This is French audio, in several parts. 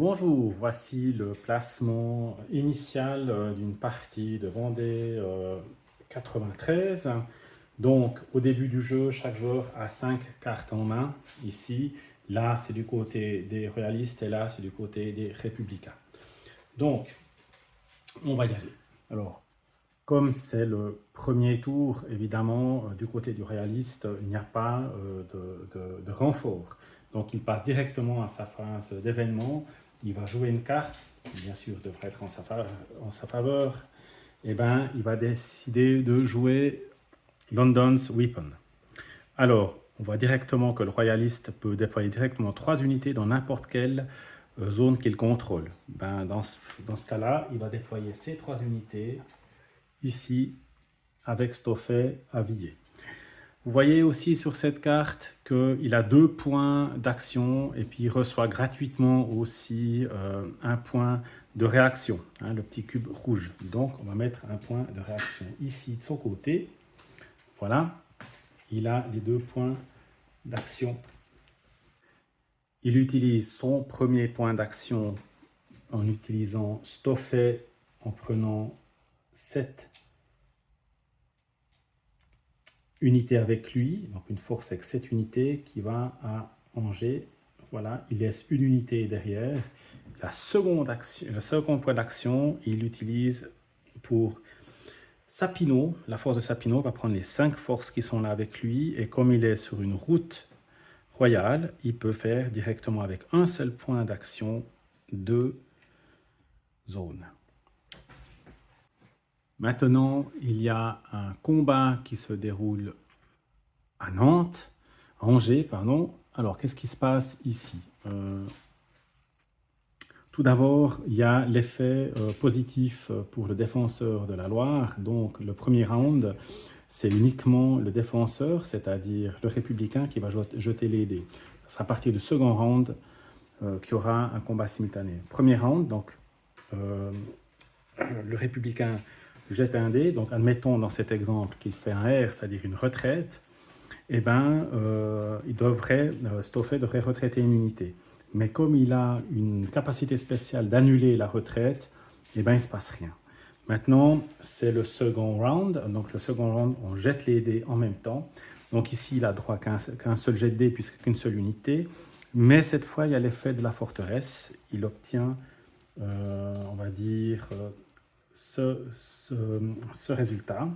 Bonjour, voici le placement initial d'une partie de Vendée 93. Donc, au début du jeu, chaque joueur a 5 cartes en main. Ici, là, c'est du côté des royalistes et là, c'est du côté des républicains. Donc, on va y aller. Alors, comme c'est le premier tour, évidemment, du côté du royaliste, il n'y a pas de renfort. Donc, il passe directement à sa phase d'événement. Il va jouer une carte, qui bien sûr devrait être en sa faveur. Et ben, il va décider de jouer London's Weapon. Alors, on voit directement que le royaliste peut déployer directement 3 unités dans n'importe quelle zone qu'il contrôle. Ben, dans ce cas-là, il va déployer ces 3 unités ici avec Stoffet à Villiers. Vous voyez aussi sur cette carte qu'il a 2 points d'action et puis il reçoit gratuitement aussi un point de réaction, hein, le petit cube rouge. Donc on va mettre un point de réaction ici de son côté. Voilà, il a les 2 points d'action. Il utilise son premier point d'action en utilisant Stoffet en prenant 7 unité avec lui, donc une force avec 7 unités qui va à Angers. Voilà, il laisse une unité derrière. La seconde action, le second point d'action, il l'utilise pour Sapino. La force de Sapino va prendre les 5 forces qui sont là avec lui et comme il est sur une route royale, il peut faire directement avec un seul point d'action 2 zones. Maintenant, il y a un combat qui se déroule à Nantes, à Angers, pardon. Alors, qu'est-ce qui se passe ici? Tout d'abord, il y a l'effet positif pour le défenseur de la Loire. Donc, le premier round, c'est uniquement le défenseur, c'est-à-dire le républicain, qui va jeter les dés. Ce sera à partir du second round qu'il y aura un combat simultané. Premier round, donc, le républicain jette un dé. Donc, admettons dans cet exemple qu'il fait un R, c'est-à-dire une retraite. Eh ben, Stoffet devrait retraiter une unité. Mais comme il a une capacité spéciale d'annuler la retraite, eh ben, il ne se passe rien. Maintenant, c'est le second round. Donc, le second round, on jette les dés en même temps. Donc, ici, il a droit qu'à un seul jet de dés puisqu'une seule unité. Mais cette fois, il y a l'effet de la forteresse. Il obtient, on va dire, ce résultat.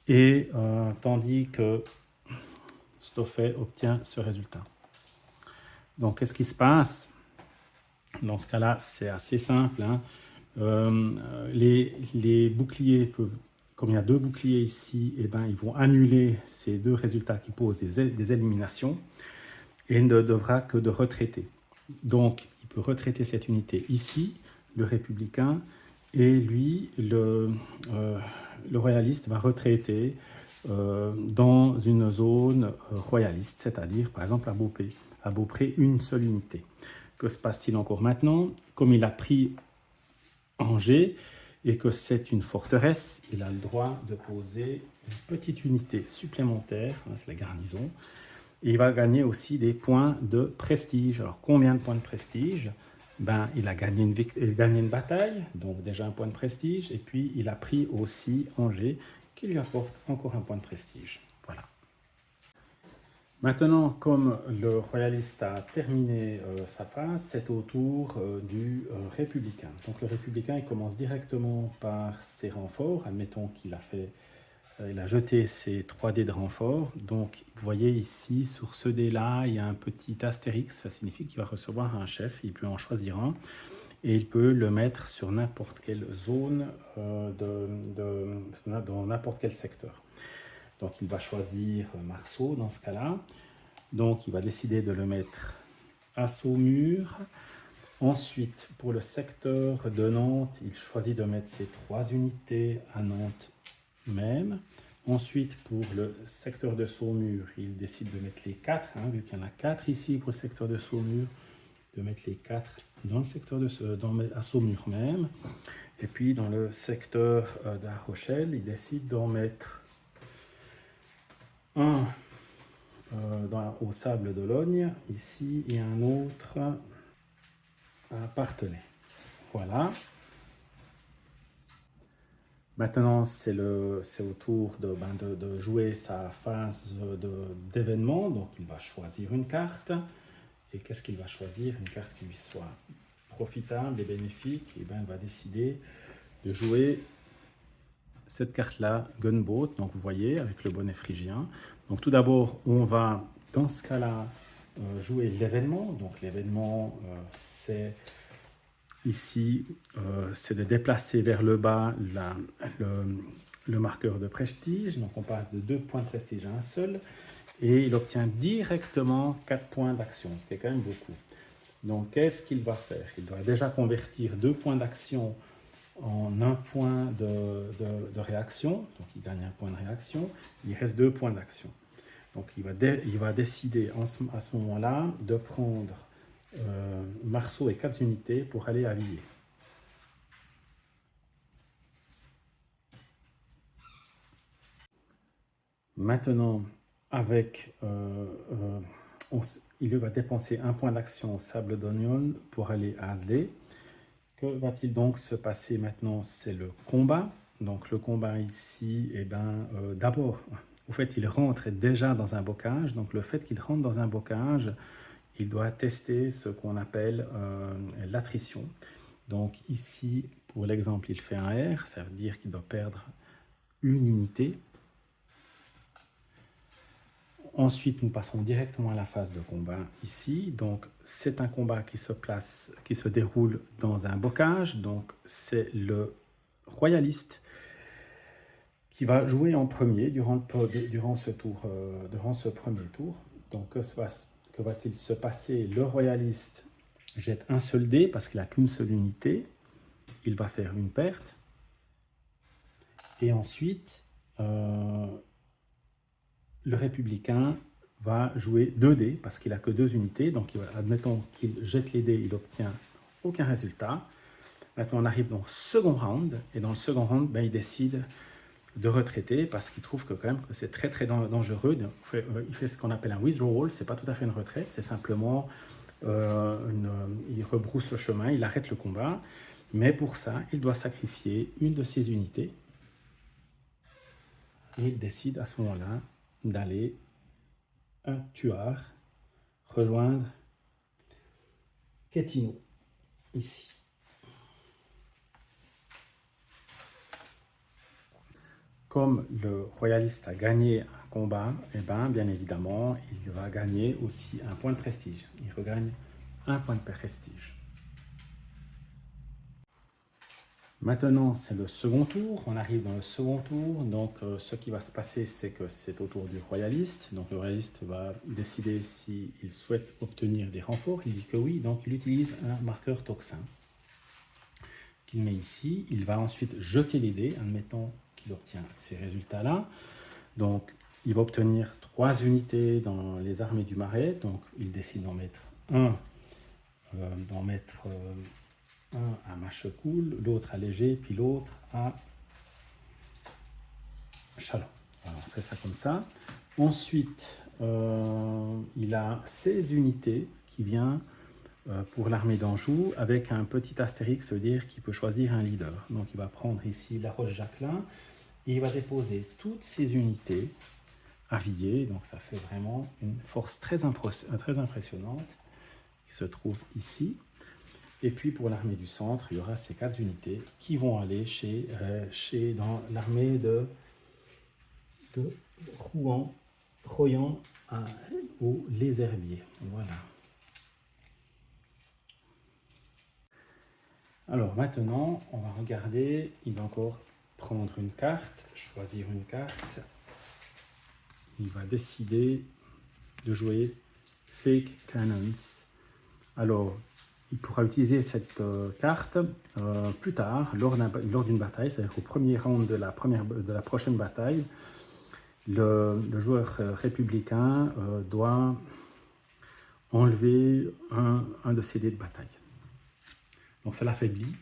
Et tandis que Stoffet obtient ce résultat. Donc, qu'est-ce qui se passe? Dans ce cas-là, c'est assez simple. Hein. Les boucliers peuvent, comme il y a 2 boucliers ici, eh ben, ils vont annuler ces 2 résultats qui posent des éliminations et il ne devra que de retraiter. Donc, il peut retraiter cette unité ici, le républicain, et lui, le royaliste, va retraiter dans une zone royaliste, c'est-à-dire par exemple à Beaupré, une seule unité. Que se passe-t-il encore maintenant? Comme il a pris Angers et que c'est une forteresse, il a le droit de poser une petite unité supplémentaire, c'est la garnison, et il va gagner aussi des points de prestige. Alors combien de points de prestige? Ben, il a gagné une bataille, donc déjà un point de prestige, et puis il a pris aussi Angers, qui lui apporte encore un point de prestige. Voilà. Maintenant, comme le royaliste a terminé sa phase, c'est au tour du républicain. Donc le républicain, il commence directement par ses renforts. Admettons qu'il a fait, il a jeté ses 3 dés de renfort. Donc vous voyez ici, sur ce dé-là, il y a un petit astérix. Ça signifie qu'il va recevoir un chef. Il peut en choisir un. Et il peut le mettre sur n'importe quelle zone, dans n'importe quel secteur. Donc il va choisir Marceau dans ce cas-là. Donc il va décider de le mettre à Saumur. Ensuite, pour le secteur de Nantes, il choisit de mettre ses 3 unités à Nantes même. Ensuite, pour le secteur de Saumur, il décide de mettre les 4, hein, vu qu'il y en a 4 ici pour le secteur de Saumur, de mettre les 4 dans le secteur à Saumur même. Et puis dans le secteur de La Rochelle, il décide d'en mettre un au Sable d'Ologne, ici, et un autre à Parthenay. Voilà. Maintenant, c'est au tour de jouer sa phase d'événement. Donc, il va choisir une carte. Et qu'est-ce qu'il va choisir? Une carte qui lui soit profitable et bénéfique. Et bien, il va décider de jouer cette carte-là, Gunboat. Donc, vous voyez, avec le bonnet phrygien. Donc, tout d'abord, on va, dans ce cas-là, jouer l'événement. Donc, l'événement, c'est... Ici, c'est de déplacer vers le bas le marqueur de prestige. Donc, on passe de 2 points de prestige à un seul. Et il obtient directement 4 points d'action, ce qui est quand même beaucoup. Donc, qu'est-ce qu'il va faire? Il doit déjà convertir 2 points d'action en 1 point de réaction. Donc, il gagne 1 point de réaction. Il reste 2 points d'action. Donc, il va décider à ce moment-là de prendre Marceau et 4 unités pour aller à Villiers. Maintenant, il va dépenser 1 point d'action au Sable d'Oignon pour aller à Asley. Que va-t-il donc se passer maintenant? C'est le combat. Donc le combat ici, d'abord, au fait, il rentre déjà dans un bocage. Donc le fait qu'il rentre dans un bocage, il doit tester ce qu'on appelle l'attrition. Donc ici, pour l'exemple, il fait un R, ça veut dire qu'il doit perdre une unité. Ensuite, nous passons directement à la phase de combat ici. Donc, c'est un combat qui se déroule dans un bocage. Donc, c'est le royaliste qui va jouer en premier durant ce premier tour. Donc, que va-t-il se passer? Le royaliste jette un seul dé parce qu'il n'a qu'une seule unité. Il va faire une perte. Et ensuite, le républicain va jouer 2 dés parce qu'il n'a que 2 unités. Donc, admettons qu'il jette les dés, il n'obtient aucun résultat. Maintenant, on arrive dans le second round. Et dans le second round, il décide de retraiter parce qu'il trouve que quand même que c'est très très dangereux. Il fait ce qu'on appelle un withdrawal. C'est pas tout à fait une retraite, c'est simplement il rebrousse le chemin, il arrête le combat. Mais pour ça, il doit sacrifier une de ses unités. Et il décide à ce moment-là d'aller un tueur rejoindre Quétino, ici. Comme le royaliste a gagné un combat, bien évidemment, il va gagner aussi un point de prestige. Il regagne 1 point de prestige. Maintenant, c'est le second tour. On arrive dans le second tour. Donc, ce qui va se passer, c'est que c'est au tour du royaliste. Donc, le royaliste va décider s'il souhaite obtenir des renforts. Il dit que oui. Donc, il utilise un marqueur toxin qu'il met ici. Il va ensuite jeter les dés, admettons qu'il obtient ces résultats-là. Donc, il va obtenir 3 unités dans les armées du Marais. Donc, il décide d'en mettre un à Machecoul, l'autre à Léger, puis l'autre à Châlons. Voilà, on fait ça comme ça. Ensuite, il a 16 unités qui viennent pour l'armée d'Anjou avec un petit astérix, ça veut dire qu'il peut choisir un leader. Donc il va prendre ici la Roche-Jacquelin et il va déposer toutes ses unités à Villiers. Donc ça fait vraiment une force très impressionnante qui se trouve ici. Et puis pour l'armée du centre, il y aura ces 4 unités qui vont aller dans l'armée de Rouen, Troyan ou Les Herbiers. Voilà. Alors maintenant, on va regarder, il va encore prendre une carte, choisir une carte. Il va décider de jouer Fake Cannons. Alors, il pourra utiliser cette carte plus tard, lors d'une bataille, c'est-à-dire au premier round de la prochaine bataille. Le joueur républicain doit enlever un de ses dés de bataille. Donc ça l'affaiblit.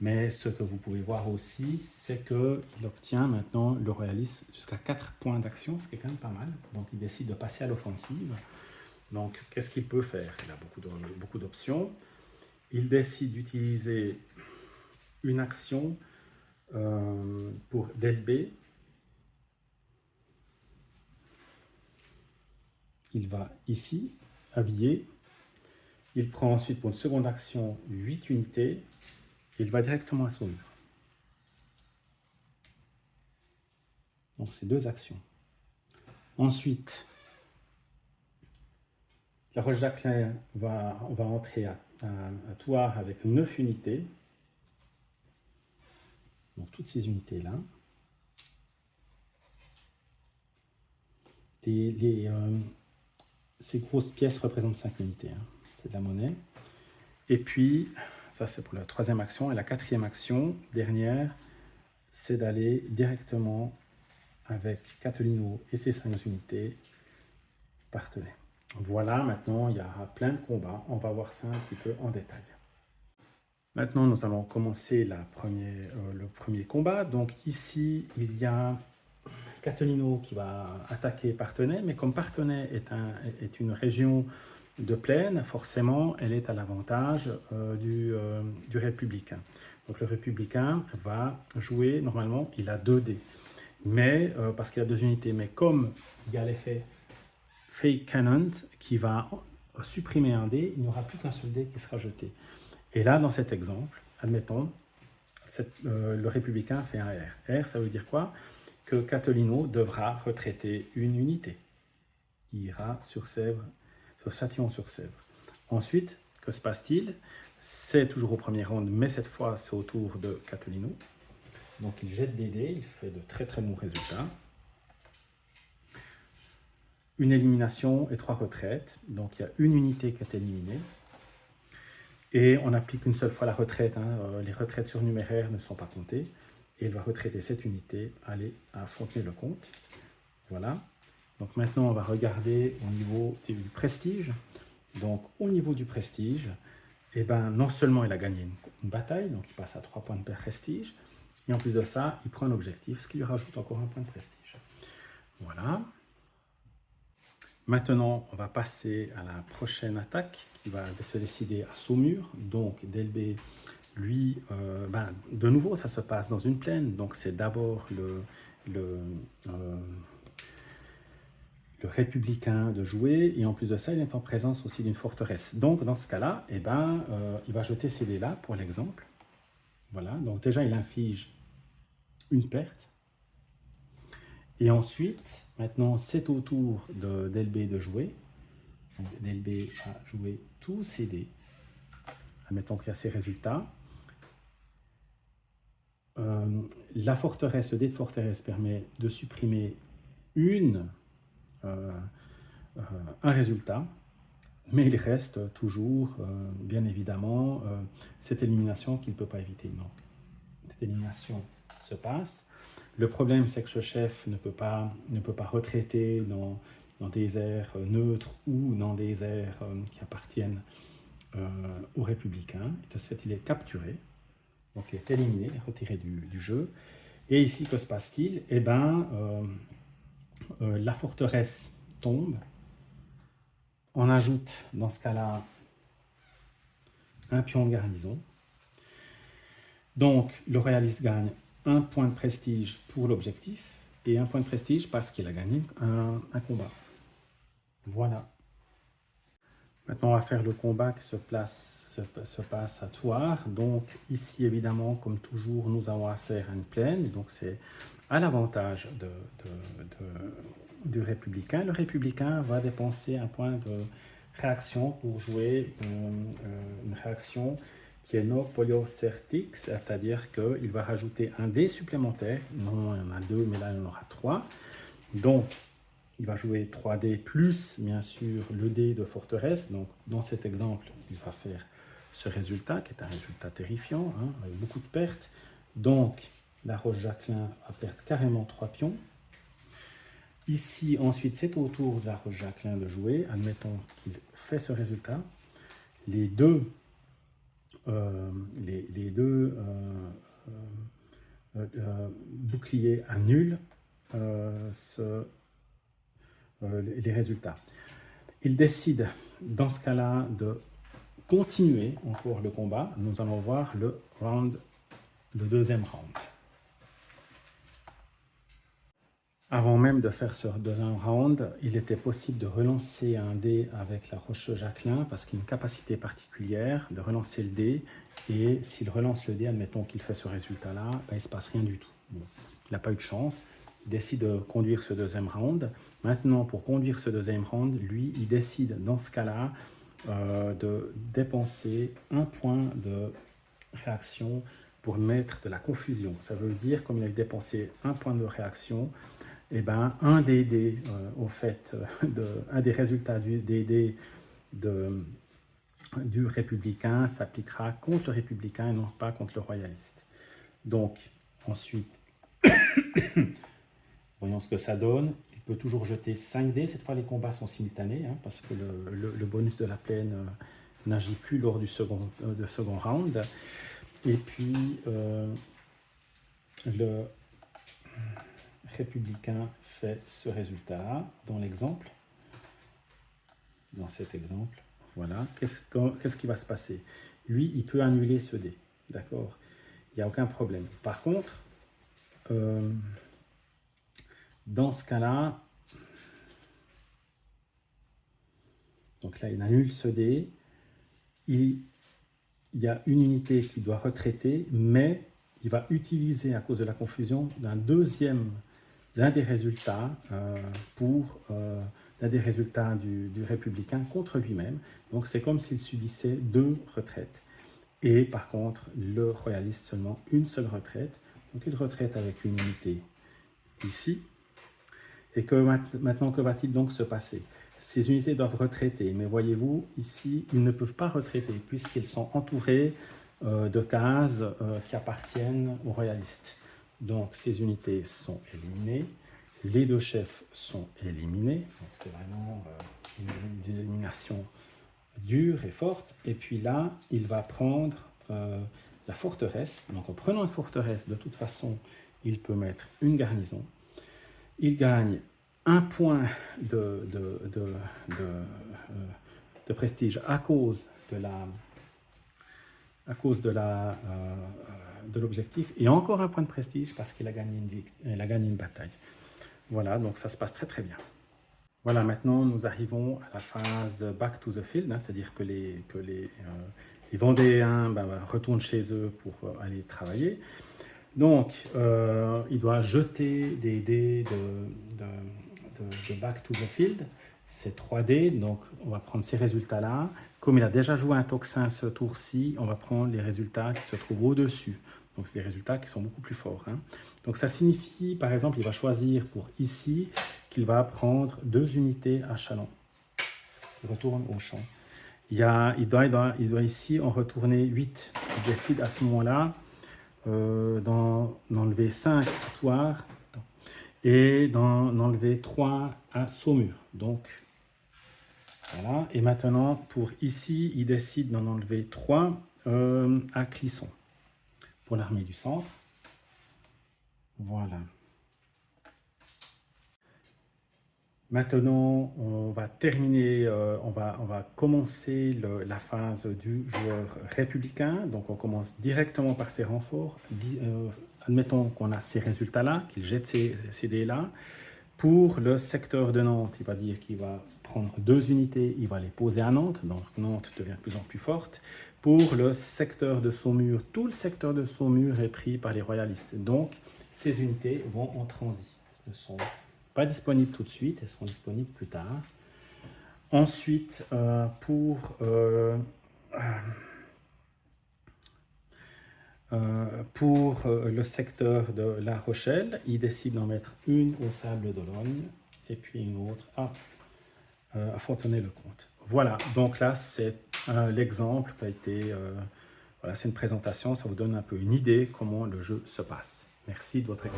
Mais ce que vous pouvez voir aussi, c'est qu'il obtient maintenant le royaliste jusqu'à 4 points d'action, ce qui est quand même pas mal. Donc il décide de passer à l'offensive. Donc qu'est-ce qu'il peut faire? Il a beaucoup d'options. Il décide d'utiliser une action pour del B. Il va ici, habiller. Il prend ensuite pour une seconde action 8 unités. Il va directement à Saumur. Donc c'est 2 actions. Ensuite, la Roche d'Aclin va entrer à Thouars avec 9 unités. Donc toutes ces unités-là. Ces grosses pièces représentent 5 unités. Hein. C'est de la monnaie. Et puis, ça c'est pour la troisième action. Et la quatrième action, dernière, c'est d'aller directement avec Cattolino et ses 5 unités Parthenay. Voilà, maintenant il y aura plein de combats. On va voir ça un petit peu en détail. Maintenant, nous allons commencer le premier combat. Donc ici, il y a Cattolino qui va attaquer Parthenay, mais comme Parthenay est une région de plaine, forcément, elle est à l'avantage du républicain. Donc le républicain va jouer, normalement, il a 2 dés, mais parce qu'il a 2 unités, mais comme il y a l'effet Fake Cannon qui va supprimer un dé, il n'y aura plus qu'un seul dé qui sera jeté. Et là, dans cet exemple, admettons, le républicain fait un R. R, ça veut dire quoi? Que Cattolino devra retraiter une unité. Il ira sur Sèvres, sur Châtillon-sur-Sèvre. Ensuite, que se passe-t-il? C'est toujours au premier round, mais cette fois, c'est au tour de Cattolino. Donc, il jette des dés, il fait de très très bons résultats. Une élimination et 3 retraites. Donc, il y a une unité qui est éliminée. Et on applique une seule fois la retraite. Hein. Les retraites surnuméraires ne sont pas comptées. Et il va retraiter cette unité, aller à Fontenay-le-Comte. Voilà. Donc maintenant, on va regarder au niveau du prestige. Donc au niveau du prestige, eh ben, non seulement il a gagné une bataille, donc il passe à 3 points de prestige, et en plus de ça, il prend un objectif, ce qui lui rajoute encore un point de prestige. Voilà. Maintenant, on va passer à la prochaine attaque qui va se décider à Saumur. Donc Delbé, lui, de nouveau, ça se passe dans une plaine. Donc c'est d'abord le républicain de jouer, et en plus de ça, il est en présence aussi d'une forteresse. Donc dans ce cas-là, il va jeter ces dés-là pour l'exemple. Voilà, donc déjà il inflige une perte. Et ensuite, maintenant, c'est au tour d'Elbé de jouer. Donc, Elbé a joué tous ses dés. Admettons qu'il y a ses résultats. La forteresse, le dé de forteresse permet de supprimer un résultat, mais il reste toujours, bien évidemment, cette élimination qu'il ne peut pas éviter. Donc, cette élimination se passe. Le problème, c'est que ce chef ne peut pas retraiter dans des aires neutres ou dans des aires qui appartiennent aux républicains. De ce fait, il est capturé, donc il est éliminé, il est retiré du jeu. Et ici, que se passe-t-il? Eh bien, la forteresse tombe. On ajoute, dans ce cas-là, un pion de garnison. Donc, le royaliste gagne 1 point de prestige pour l'objectif et 1 point de prestige parce qu'il a gagné un combat. Voilà. Maintenant, on va faire le combat qui se passe à Thouars. Donc, ici, évidemment, comme toujours, nous avons affaire à une plaine. Donc, c'est à l'avantage du républicain. Le républicain va dépenser un point de réaction pour jouer une réaction qui est no poliocertic, c'est-à-dire qu'il va rajouter un dé supplémentaire. Non, il y en a 2, mais là, il y en aura 3. Donc, il va jouer 3 dés plus, bien sûr, le dé de forteresse. Donc, dans cet exemple, il va faire ce résultat, qui est un résultat terrifiant, hein, avec beaucoup de pertes. Donc, la Roche-Jacquelin va perdre carrément 3 pions. Ici, ensuite, c'est au tour de la Roche-Jacquelin de jouer. Admettons qu'il fait ce résultat. Les deux les deux boucliers annulent les résultats. Il décide dans ce cas-là de continuer encore le combat. Nous allons voir le deuxième round. Avant même de faire ce deuxième round, il était possible de relancer un dé avec la Roche-Jacquelin parce qu'il y a une capacité particulière de relancer le dé. Et s'il relance le dé, admettons qu'il fait ce résultat-là, ben, il ne se passe rien du tout. Bon, il n'a pas eu de chance. Il décide de conduire ce deuxième round. Maintenant, pour conduire ce deuxième round, lui, il décide dans ce cas-là de dépenser un point de réaction pour mettre de la confusion. Ça veut dire, comme il a dépensé un point de réaction, eh ben, un des dés, un des résultats du dé du républicain s'appliquera contre le républicain et non pas contre le royaliste. Donc, ensuite, voyons ce que ça donne. Il peut toujours jeter 5 dés. Cette fois, les combats sont simultanés, hein, parce que le bonus de la plaine n'agit plus lors du second round. Et puis, le républicain fait ce résultat dans l'exemple. Dans cet exemple, voilà. Qu'est-ce qui va se passer? Lui, il peut annuler ce dé. D'accord? Il n'y a aucun problème. Par contre, dans ce cas-là, donc là, il annule ce dé. Il y a une unité qui doit retraiter, mais il va utiliser, à cause de la confusion, d'un des résultats l'un des résultats du républicain contre lui-même. Donc c'est comme s'il subissait 2 retraites. Et par contre, le royaliste seulement une seule retraite. Donc il retraite avec une unité ici. Et maintenant, que va-t-il donc se passer? Ces unités doivent retraiter, mais voyez-vous, ici, ils ne peuvent pas retraiter puisqu'ils sont entourés de cases qui appartiennent aux royalistes. Donc ces unités sont éliminées. Les 2 chefs sont éliminés, c'est vraiment une élimination dure et forte. Et puis là, il va prendre la forteresse. Donc en prenant une forteresse, de toute façon, il peut mettre une garnison. Il gagne un point de prestige à cause de l'objectif, et encore un point de prestige parce qu'il a gagné une bataille. Voilà, donc ça se passe très très bien. Voilà, maintenant nous arrivons à la phase back to the field, hein, c'est-à-dire que les Vendéens retournent chez eux pour aller travailler. Donc, il doit jeter des dés de back to the field, c'est 3 dés, donc on va prendre ces résultats-là. Comme il a déjà joué un tocsin ce tour-ci, on va prendre les résultats qui se trouvent au-dessus. Donc, c'est des résultats qui sont beaucoup plus forts, hein. Donc, ça signifie, par exemple, il va choisir pour ici qu'il va prendre 2 unités à Chalon. Il retourne au champ. Il doit ici en retourner 8. Il décide à ce moment-là d'enlever 5 à Thouars et d'enlever 3 à Saumur. Donc, voilà. Et maintenant, pour ici, il décide d'en enlever 3 à Clisson, pour l'armée du centre. Voilà. Maintenant, on va terminer, on va commencer la phase du joueur républicain. Donc, on commence directement par ses renforts. Admettons qu'on a ces résultats-là, qu'il jette ces dés-là. Pour le secteur de Nantes, il va dire qu'il va prendre 2 unités, il va les poser à Nantes. Donc, Nantes devient de plus en plus forte. Pour le secteur de Saumur, tout le secteur de Saumur est pris par les royalistes. Donc, ces unités vont en transit. Elles ne sont pas disponibles tout de suite, elles seront disponibles plus tard. Ensuite, pour le secteur de La Rochelle, il décide d'en mettre une au Sable d'Olonne et puis une autre à Fontenay-le-Comte. Voilà, donc là, c'est l'exemple qui a été... voilà, c'est une présentation, ça vous donne un peu une idée comment le jeu se passe. Merci de votre écoute.